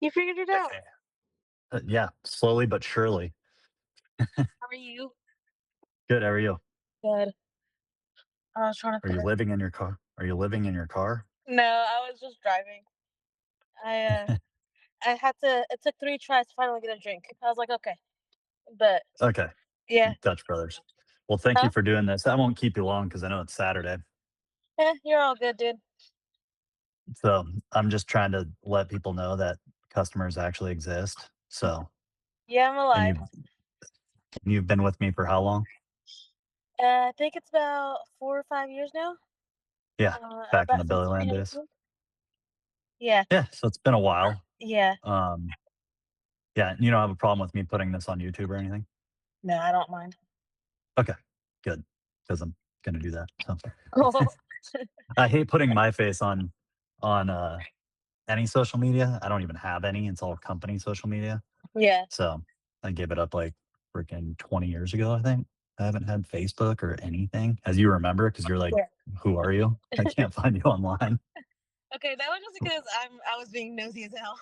You figured it out. Okay. Yeah, slowly but surely. How are you? Good, how are you? Good. I was trying to Are you figure. living in your car? Are you living in your car? No, I was just driving. I uh I had to it took 3 tries to finally get a drink. I was like, "Okay." But Okay, yeah. Dutch Brothers. Well, thank you Huh? for doing this. I won't keep you long because I know it's Saturday. You're all good, dude. So I'm just trying to let people know that customers actually exist. So, Yeah, I'm and alive. you've been with me for how long? I think it's about 4 or 5 years now. Yeah, back in the About since Billy Land days. 2018. Yeah. Yeah, so it's been a while. Yeah. Um, yeah, you don't have a problem with me putting this on YouTube or anything? No, I don't mind. Okay, good, because I'm gonna do that. So Cool. I hate putting my face on any social media. I don't even have any. It's all company social media. Yeah. So I gave it up like freaking 20 years ago, I think. I haven't had Facebook or anything, as you remember, because you're like, Yeah. who are you? I can't find you online. Okay, that was just because I was being nosy as hell.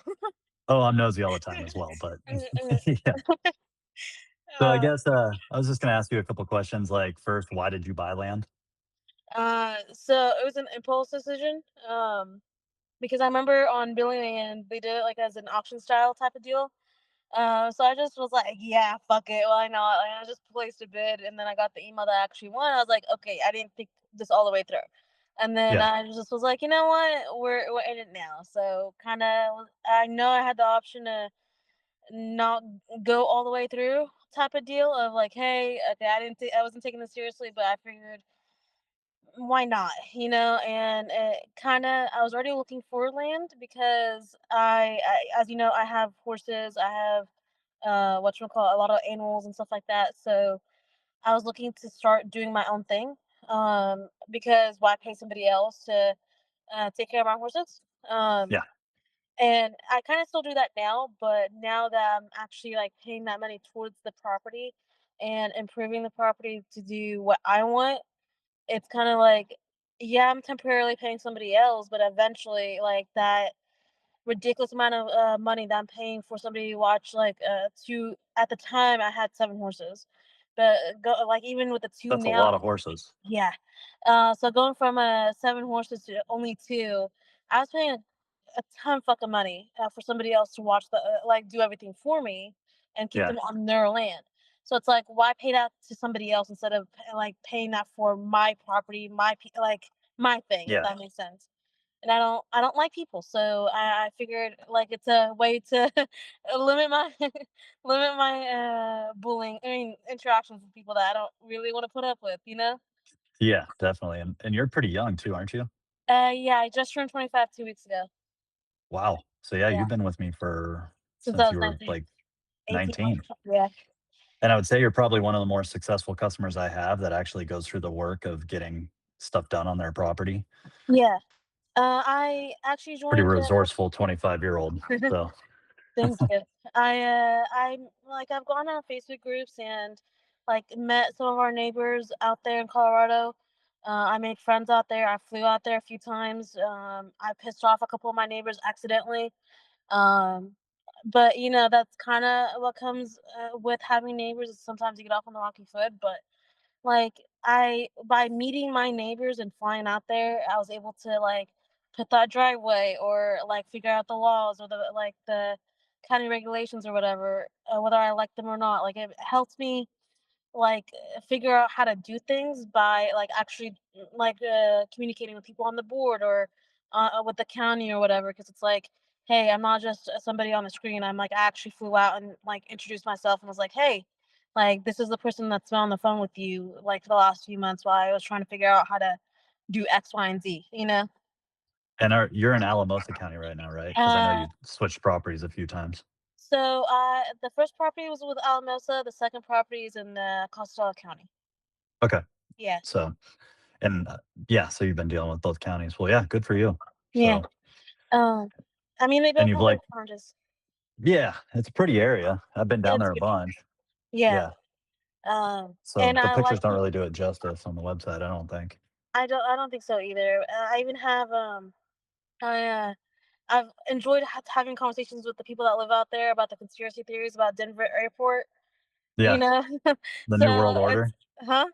Oh, I'm nosy all the time as well. But yeah. So I Uh, guess I was just gonna ask you a couple questions. Like, first, why did you buy land? so it was an impulse decision. Because I remember on Billing and they did it like as an auction style type of deal. So I just was like, yeah, fuck it, why not? And I just placed a bid, and then I got the email that I actually won. I was like, okay, I didn't think this all the way through, and then Yeah, I just was like, you know what, we're in it now. So kind of, I know I had the option to not go all the way through type of deal of like, hey, okay, I wasn't taking this seriously, but I figured why not, and it kind of I was already looking for land because as you know, I have horses, I have what you call a lot of animals and stuff like that. So I was looking to start doing my own thing, because why pay somebody else to take care of my horses. yeah, And I kind of still do that now, but now that I'm actually like paying that money towards the property and improving the property to do what I want, it's kinda like, yeah, I'm temporarily paying somebody else, but eventually, like, that ridiculous amount of, money that I'm paying for somebody to watch, like, 2 at the time, I had 7 horses, but go like, even with the 2 that's a now. lot of horses. Yeah. So going from, 7 horses to only 2, I was paying a ton fucking money, for somebody else to watch like, do everything for me and keep Yeah, them on their land. So it's like, why pay that to somebody else instead of, like, paying that for my property, my thing, if yeah. that makes sense. And I don't like people, so I figured, like, it's a way to limit my bullying interactions with people that I don't really wanna put up with, you know? Yeah, definitely. And you're pretty young too, aren't you? Yeah, I just turned 25 2 weeks ago. Wow. So yeah, Yeah, you've been with me for since I since was you were 19, like 18 months. 19. Yeah. And I would say you're probably one of the more successful customers I have that actually goes through the work of getting stuff done on their property. Yeah. I actually Pretty joined, resourceful 25-year-old. So, thank you. I'm like, I've gone on Facebook groups and, like, met some of our neighbors out there in Colorado. I made friends out there. I flew out there a few times. I pissed off a couple of my neighbors accidentally. Um, but, that's kinda what comes, with having neighbors is sometimes you get off on the rocky foot, but like, I by meeting my neighbors and flying out there, I was able to, like, put that driveway or, like, figure out the laws or the county regulations or whatever, whether I like them or not. Like, it helps me, like, figure out how to do things by, like, actually, communicating with people on the board or, with the county or whatever. Because it's like, "Hey, I'm not just, somebody on the screen." I'm like, I actually flew out and, like, introduced myself and was like, "Hey, like, this is the person that's been on the phone with you, like, for the last few months while I was trying to figure out how to do X, Y, and Z," you know? and you're in Alamosa County right now, right? Because I know Uh, you switched properties a few times. so, the first property was with Alamosa, the second property is in, Costilla County. Okay. Yeah. So, and yeah, so you've been dealing with both counties. Well, yeah, good for you. Yeah. So, Um, I mean, they and both you've have their like, challenges. yeah, it's a pretty area. I've been down It's there a beautiful. bunch. Yeah. Yeah. So And the I pictures like don't the really do it justice on the website, I don't think. I don't think so either. I even have, I, I've enjoyed having conversations with the people that live out there about the conspiracy theories about Denver Airport, you Yeah, know? the New So World it's Order. huh?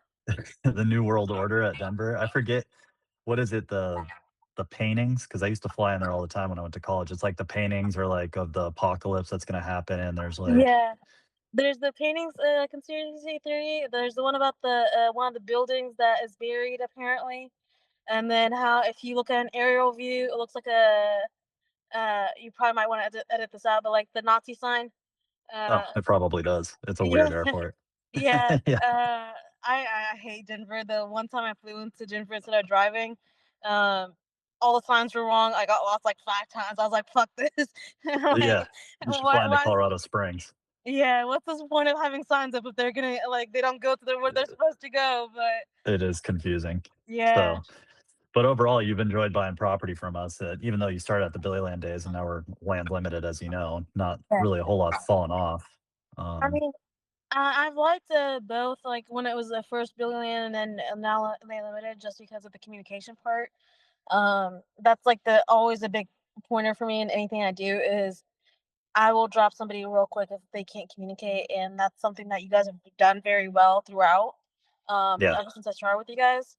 The New World Order at Denver. I forget what is it, the paintings? Because I used to fly in there all the time when I went to college. It's like the paintings are like of the apocalypse that's gonna happen, and there's like Yeah. There's the paintings, conspiracy theory. There's the one about the one of the buildings that is buried apparently, and then how if you look at an aerial view, it looks like a you probably might want to edit this out, but like the Nazi sign. oh, Uh, it probably does. It's a yeah, weird airport. yeah. Yeah. I hate Denver. The one time I flew into Denver instead of driving, um, all the signs were wrong. I got lost like 5 times. I was like, "Fuck this!" Yeah. Like, You should fly into why? Colorado Springs. Yeah, what's the point of having signs up if they're gonna like they don't go to where they're supposed to go? But It is confusing. yeah, So, but overall, you've enjoyed buying property from us, even though you started at the Billy Land days and now we're land limited, as you know, not yeah. really a whole lot's fallen off. I Um, mean, I've liked both. Like when it was the first Billion and then now they limited just because of the communication part. That's like the always a big pointer for me in anything I do is I will drop somebody real quick if they can't communicate, and that's something that you guys have done very well throughout. yeah, Ever since I started with you guys.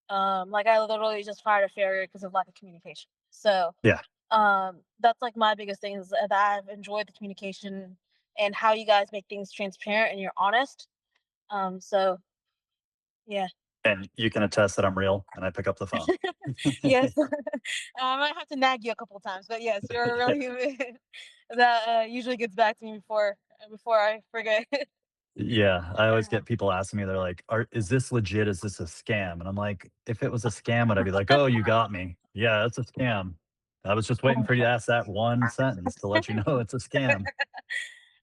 Like I literally just fired a farrier because of lack of communication. So, yeah. that's like my biggest thing is that I've enjoyed the communication and how you guys make things transparent and you're honest. So yeah. And you can attest that I'm real and I pick up the phone. Yes. I might have to nag you a couple of times, but yes, you're a real human. That usually gets back to me before I forget. Yeah, I always Uh, get people asking me, they're like, is this legit? Is this a scam? And I'm like, if it was a scam, would I be like, oh, you got me? Yeah, it's a scam. I was just waiting for you to ask that one sentence to let you know it's a scam.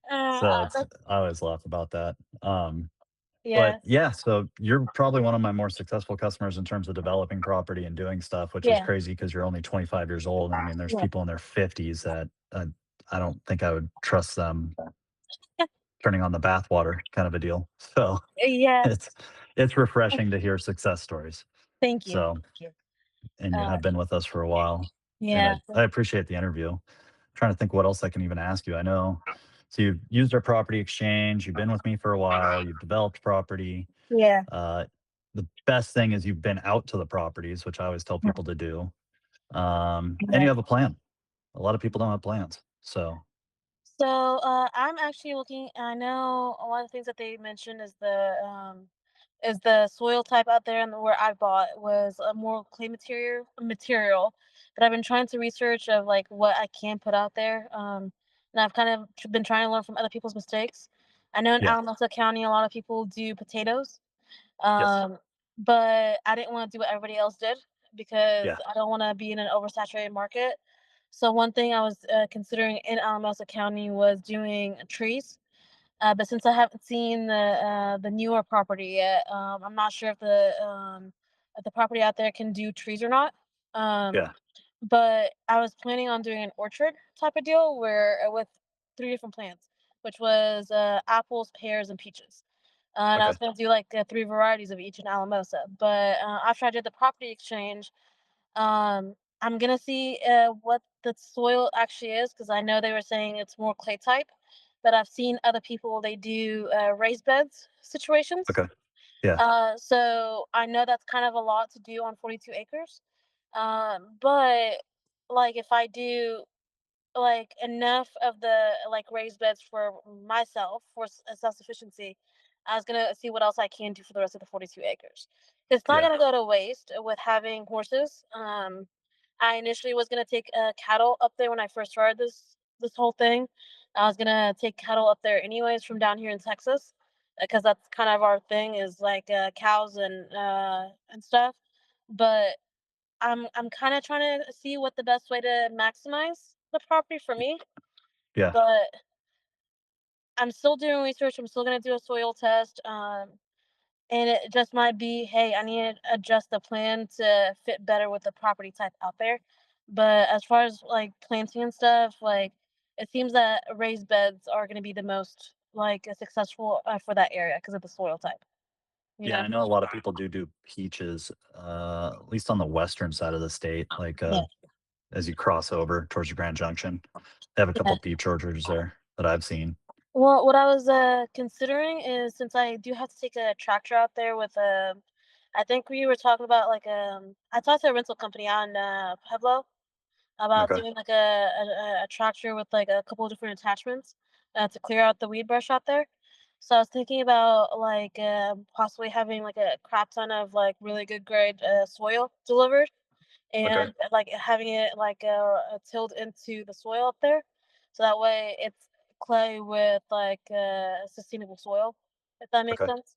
So that's I always laugh about that. But yeah, yeah, so you're probably one of my more successful customers in terms of developing property and doing stuff, which is yeah, crazy because you're only 25 years old. I mean, there's yeah, people in their 50s that I don't think I would trust them turning on the bathwater kind of a deal. So yes. it's it's refreshing to hear success stories. Thank you. So, Thank you. and you Uh, have been with us for a while, and yeah, I appreciate the interview. Trying to think what else I can even ask you. I know, so you've used our property exchange, you've been with me for a while, you've developed property. yeah, Uh, the best thing is you've been out to the properties, which I always tell people to do. And yeah. you have a plan. A lot of people don't have plans. So, So, I'm actually looking. I know a lot of things that they mentioned is the soil type out there, and where I bought was a more clay material. But I've been trying to research of like what I can put out there. And I've kind of been trying to learn from other people's mistakes. I know in yeah. Alamosa County, a lot of people do potatoes. Yes. Um, but I didn't want to do what everybody else did because Yeah. I don't want to be in an oversaturated market. So one thing I was considering in Alamosa County was doing trees. But since I haven't seen the newer property yet, I'm not sure if the property out there can do trees or not. Um, Yeah. but I was planning on doing an orchard type of deal where with 3 different plants, which was apples, pears, and peaches. And I Okay. was gonna do like 3 varieties of each in Alamosa. But after I did the property exchange, I'm gonna see what the soil actually is because I know they were saying it's more clay type, but I've seen other people they do raised beds situations. Okay. Yeah. So I know that's kind of a lot to do on 42 acres. But like if I do like enough of the like raised beds for myself for self sufficiency, I was gonna see what else I can do for the rest of the 42 acres. It's not Yeah. gonna go to waste with having horses. I initially was gonna take cattle up there when I first started this whole thing. I was gonna take cattle up there anyways from down here in Texas because that's kind of our thing is like cows and stuff. But I'm kind of trying to see what the best way to maximize the property for me, Yeah. but I'm still doing research. I'm still gonna do a soil test, and it just might be, hey, I need to adjust the plan to fit better with the property type out there. But as far as like planting and stuff, like it seems that raised beds are gonna be the most like successful for that area because of the soil type. You Yeah, know? I know a lot of people do peaches, at least on the western side of the state. Like, Yeah. as you cross over towards the Grand Junction. They have a couple Yeah. peep chargers there that I've seen. Well, what I was considering is since I do have to take a tractor out there with I think we were talking about like I talked to a rental company on Pueblo about Okay. doing like a tractor with like a couple of different attachments to clear out the weed brush out there. So I was thinking about like possibly having like a crap ton of like really good grade soil delivered Okay. and like having it like tilled into the soil up there, so that way it's clay with like sustainable soil, if that makes Okay. sense.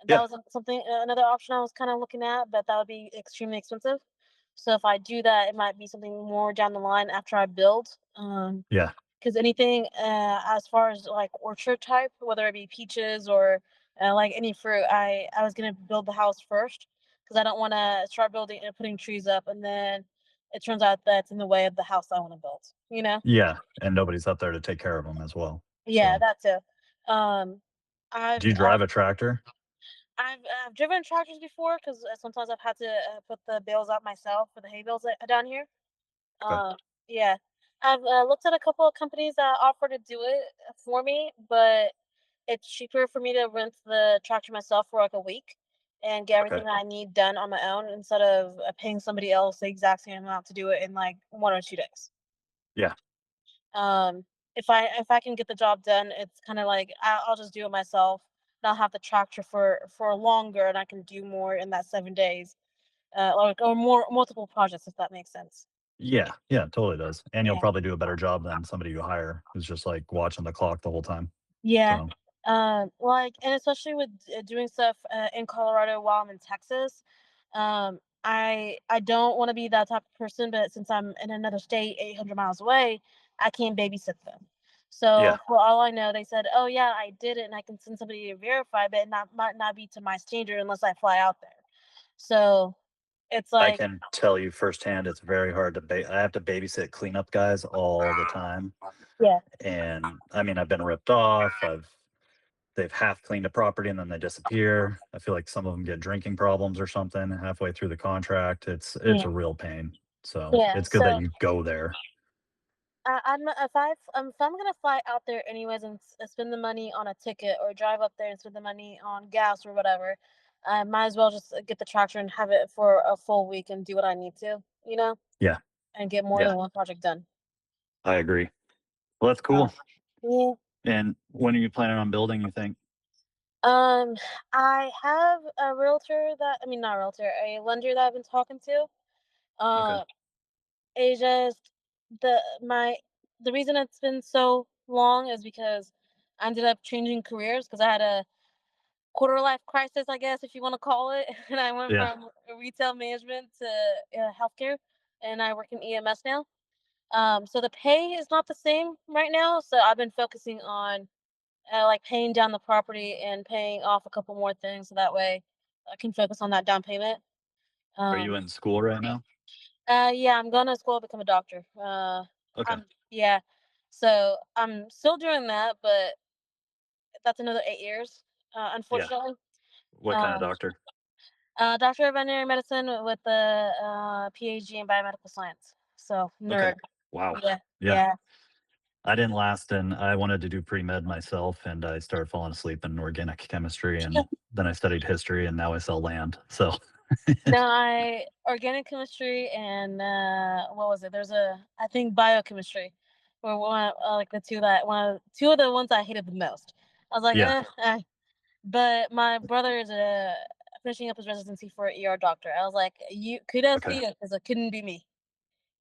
And that Yeah. was something another option I was kind of looking at, but that would be extremely expensive. So if I do that, it might be something more down the line after I build. Yeah. Because anything as far as like orchard type, whether it be peaches or like any fruit, I was gonna build the house first because I don't want to start building and putting trees up, and then it turns out that it's in the way of the house I want to build. You know? Yeah. And nobody's up there to take care of them as well. Yeah, So, that too. I've do you drive a tractor? I've driven tractors before because sometimes I've had to put the bales out myself for the hay bales down here. Okay. Uh, yeah. I've looked at a couple of companies that offer to do it for me, but it's cheaper for me to rent the tractor myself for like a week and get Okay. everything that I need done on my own instead of paying somebody else the exact same amount to do it in like 1 or 2 days. Yeah. Um, if I can get the job done, it's kind of like I'll just do it myself. And I'll have the tractor for longer, and I can do more in that 7 days, or more multiple projects if that makes sense. Yeah. Yeah. It totally does. And you'll Yeah. probably do a better job than somebody you hire who's just like watching the clock the whole time. Yeah. So, Like, and especially with doing stuff in Colorado while I'm in Texas, I don't want to be that type of person. But since I'm in another state, 800 miles away, I can't babysit them. So yeah. for all I know, they said, "Oh yeah, I did it, and I can send somebody to verify, but it not might not be to my standard unless I fly out there." So it's I like, can tell you firsthand, it's very hard to I have to babysit cleanup guys all the time. yeah, And I mean, I've been ripped off. They've half cleaned a property and then they disappear. I feel like some of them get drinking problems or something halfway through the contract. It's yeah, a real pain. So yeah. it's good that So you go there. I'm if I'm gonna fly out there anyways and spend the money on a ticket or drive up there and spend the money on gas or whatever, I might as well just get the tractor and have it for a full week and do what I need to, you know, Yeah. and get more Yeah. than one project done. I agree. Well, that's Uh, cool. yeah. And when are you planning on building, you think? Um, I have a realtor that I mean not a realtor, a lender that I've been talking to. Okay. Uh, it's just my the reason it's been so long is because I ended up changing careers because I had a quarter life crisis, I guess, if you want to call it. And I went Yeah. from retail management to healthcare, and I work in EMS now. So the pay is not the same right now. So I've been focusing on like paying down the property and paying off a couple more things, so that way I can focus on that down payment. Are you Um, in school right now? yeah, I'm going to school to become a doctor. Okay. Yeah, so I'm still doing that, but that's another 8 years, Yeah. unfortunately. What kind of Um, doctor? Doctor of Veterinary Medicine with a PhD in biomedical science. So Okay. nerd. Wow. Yeah, Yeah. yeah. I didn't last, and I wanted to do pre-med myself, and I started falling asleep in organic chemistry, and then I studied history, and now I sell land. So, No, I organic chemistry and what was it? There's a I think biochemistry were like the two of the ones I hated the most. I was like, yeah. but my brother is finishing up his residency for an ER doctor. I was like, you kudos to Okay. you because it couldn't be me.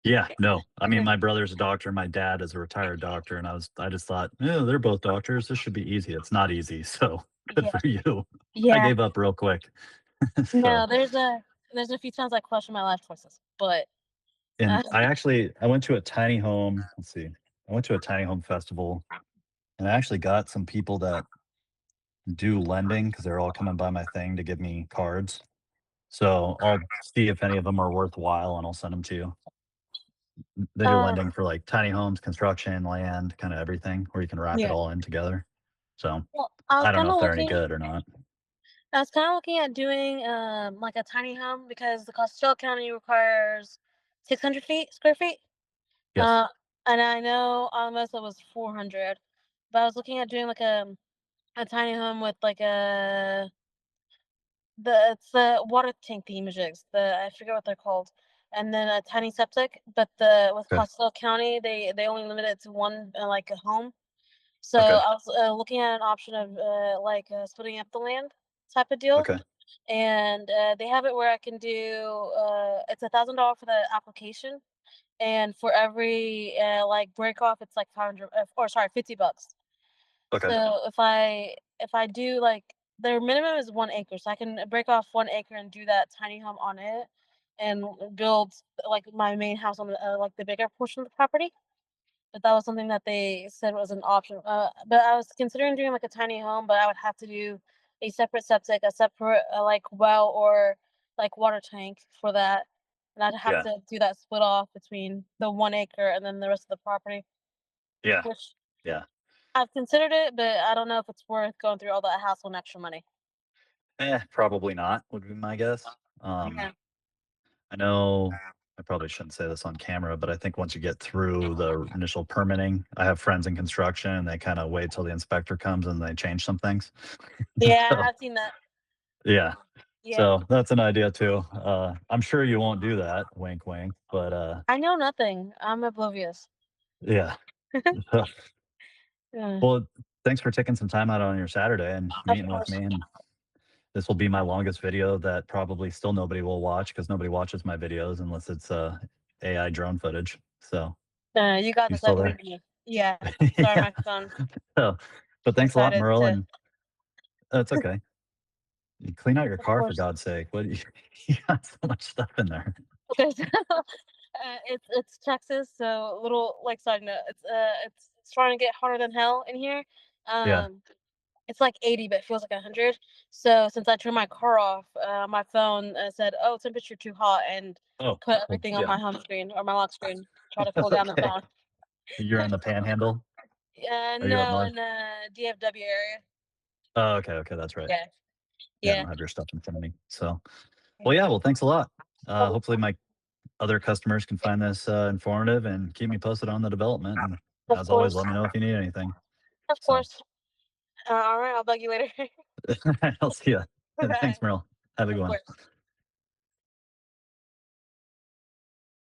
Yeah, no. I mean, my brother's a doctor, my dad is a retired doctor, and I just thought, "Yeah, they're both doctors, this should be easy." It's not easy, so good Yeah, for you. I yeah. gave up real quick. No, So, there's a few times I question my life choices, but and uh, I went to a tiny home, let's see, I went to a tiny home festival, and I actually got some people that do lending because 'cause they're all coming by my thing to give me cards. So, I'll see if any of them are worthwhile, and I'll send them to you. They do uh, lending for, like, tiny homes, construction, land, kinda everything, where you can wrap it yeah. all in together. So, Well, I don't know if they're any good or not. I was kind of looking at doing like a tiny home because the Costilla County requires 600 feet square feet. Yes. Uh, and I know Alamosa was 400, but I was looking at doing like a tiny home with like it's the water tank thingamajig. I forget what they're called, and then a tiny septic. But the with Okay. Costilla County, they only limit it to one like a home. So Okay. I was looking at an option of splitting up the land type of deal, Okay. and they have it where I can do it's $1,000 for the application, and for every like break off, it's like 500 or sorry, $50. Okay. So if I do like their minimum is 1 acre, so I can break off 1 acre and do that tiny home on it, and build like my main house on the like the bigger portion of the property. But that was something that they said was an option. But I was considering doing like a tiny home, but I would have to do a separate septic, a separate like well or like water tank for that, and I'd have Yeah. to do that split off between the 1 acre and then the rest of the property, Yeah. which Yeah. I've considered it, but I don't know if it's worth going through all that hassle and extra money. Probably not, would be my guess. Yeah. I know I probably shouldn't say this on camera, but I think once you get through the initial permitting, I have friends in construction and they kind of wait till the inspector comes and they change some things. Yeah, So, I've seen that. yeah. Yeah. So that's an idea too. I'm sure you won't do that, wink, wink. But I know nothing. I'm oblivious. yeah. Yeah, Well, thanks for taking some time out on your Saturday and of meeting with course. me. And this will be my longest video that probably still nobody will watch because nobody watches my videos unless it's AI drone footage. So You got you this. I still believe there? in you. Yeah. Sorry, Yeah. my phone So, but thanks a lot, decided Merle, to. and it's okay. You clean out your Of car for course. God's sake. What you got so much stuff in there. Okay. So, it's Texas, so little like side note. It's trying to get hotter than hell in here. Yeah. Um, it's like 80, but it feels like 100. So since I turned my car off, my phone said, "Oh, temperature too hot," and Oh, put well, everything on yeah. my home screen or my lock screen. Try to cool down the Okay. phone. You're in the Panhandle. Are you up No, north? in DFW area. Oh, okay. Okay, that's right. Yeah, Yeah, I yeah. don't have your stuff in front of me. So, Yeah. well, yeah. Well, thanks a lot. Of Hopefully, my other customers can find this informative and keep me posted on the development. And of as always, course, let me know if you need anything. of So, course. All right, I'll bug you later. I'll see you. Bye. Thanks, Merle. Have a Of good one. course.